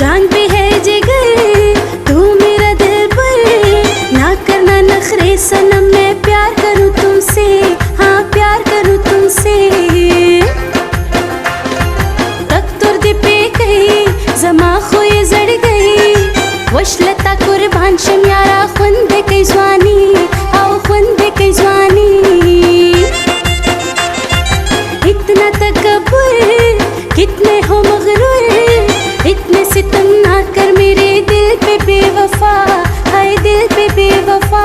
जान भी है जिगर तू मेरा दिल पर ना करना नखरे सनम मैं प्यार करूँ तुमसे हाँ प्यार करूँ तुमसे तक तुर दी पे गई जमा खोए जड़ गई वशलता कुर्बान शम यारा खुंदे कई जवानी आओ खुंदे कई जवानी इतना तकब्बुर कितने हो मगरूर इतने सितम ना कर मेरे दिल पे बेवफा हाय दिल पे बेवफा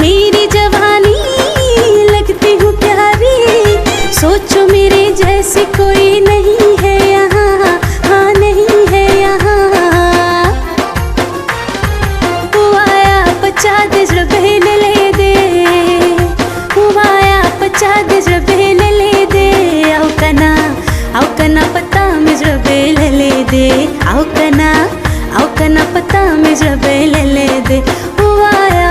मेरी जवानी लगती हूँ प्यारी सोचो मेरे जैसी कोई नहीं है यहाँ हाँ नहीं है यहाँ हुआया पचा दे जबेल ले दे हुआया पचा दे जबेल ले दे आओ कना पता में जबेल ले दे आओ कना पता में जबेल ले दे हुआया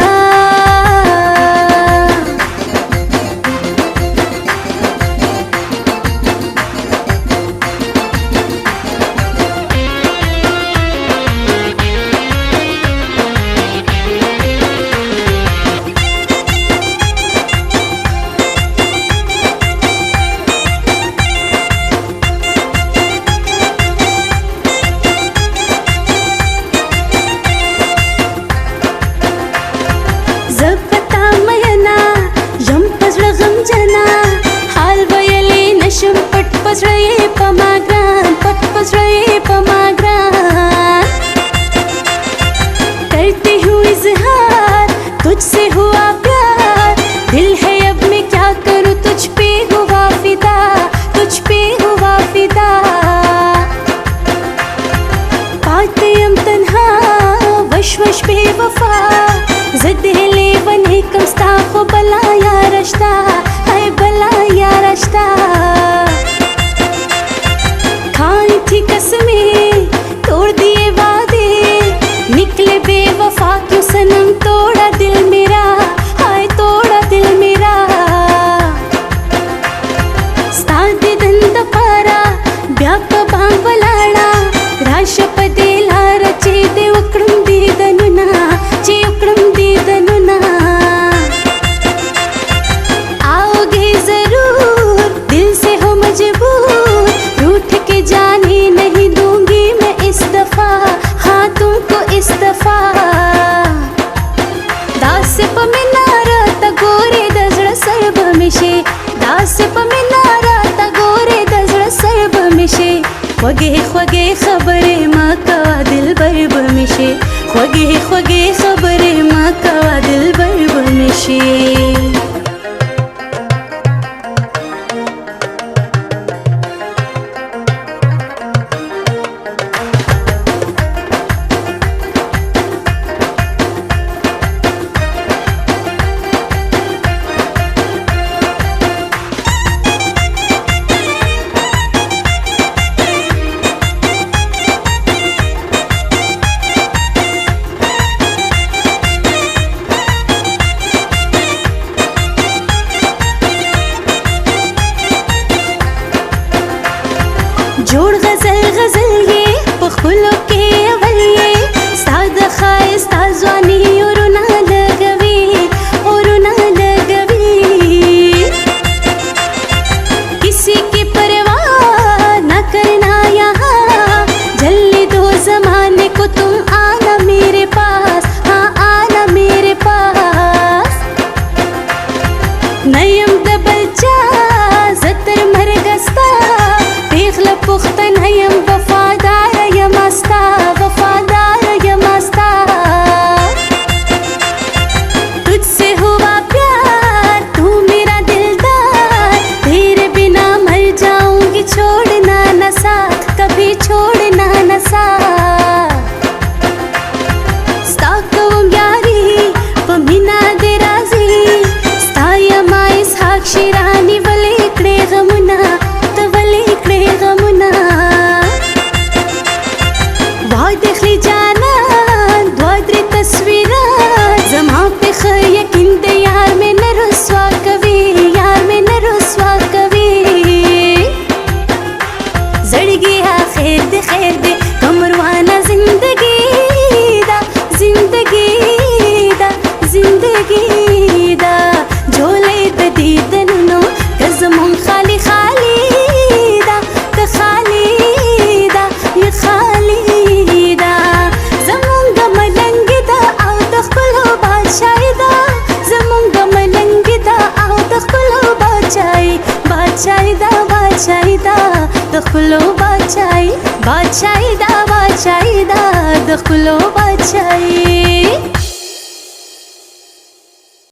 करती हूँ इजहार तुझसे हुआ प्यार दिल है अब मैं क्या करूँ तुझ पे हुआ फिदा तुझ पे हुआ फिदा पाते हम तन्हा वश वश बेवफा ज़दिले बने कम स्ताखो बला या रश्ता है बला या रश्ता खाई थी कसमें तोड़ दिए वादे निकले बेवफा क्यों सनम तोड़ा दिल मेरा हाय तोड़ा दिल मेरा स्तादे दंद पारा ब्याप बांगलाड़ा राशपदे लारा चेदे उकड़म दीदनुना चे उकड़म दीदनुना आओगे जरूर दिल से हो मजबूर रूठ के जाने नहीं दूंगी मैं इस दफा हाँ तुमको इस दफा दास पमिनारा तगोरे दजड़ सर्ब मिशे दास पमिनारा तगोरे दजड़ सर्ब मिशे ख्वगे ख्वगे खबरे माँ का दिल बर्ब मिशे ख्वगे ख्वगे खबरे माँ का दिल बर्ब मिशे जोड़ गजल गजल ये पखुलो के अवल ये सादा खाए साजवानी और ना लगवी किसी की परवाह न करना यहाँ जल्दी दो जमाने को तुम आना मेरे पास हाँ आना मेरे पास नयम दबलचा जतर मरगस्ता देखला पुख्तन हयम वफादार या मस्ता वफादार या मस्ता तुझसे हुआ प्यार तू मेरा दिलदार तेरे बिना मर जाऊंगी छोड़ना न साथ कभी छोड़ना न साथ स्ताकवं यारी पमिना दे राजी स्ताया माइस हाक शिरानी वले इकडे गमुना तवले इकडे गमुना वाह देखली जाना द्वादरी तस्वीरा जमा पे यकीन दे यार में न रुसवा कभी यार में न रुसवा कभी जड़ गया खैर दे कमरवाना जिंदगी दा जिंदगी दा जिंदगी दा झोले दीदन नो कज़मों खाली खाली दा खाली दा ये खाली दा जमुंग मलंग दा आओ दखलो बादशाही दा जमुंग मलंग दा आओ दखलो बादशाही बादशाही दा बादशाही दा दखलो बादशाही बादशाही दा बादशाही दा दखलो बादशाही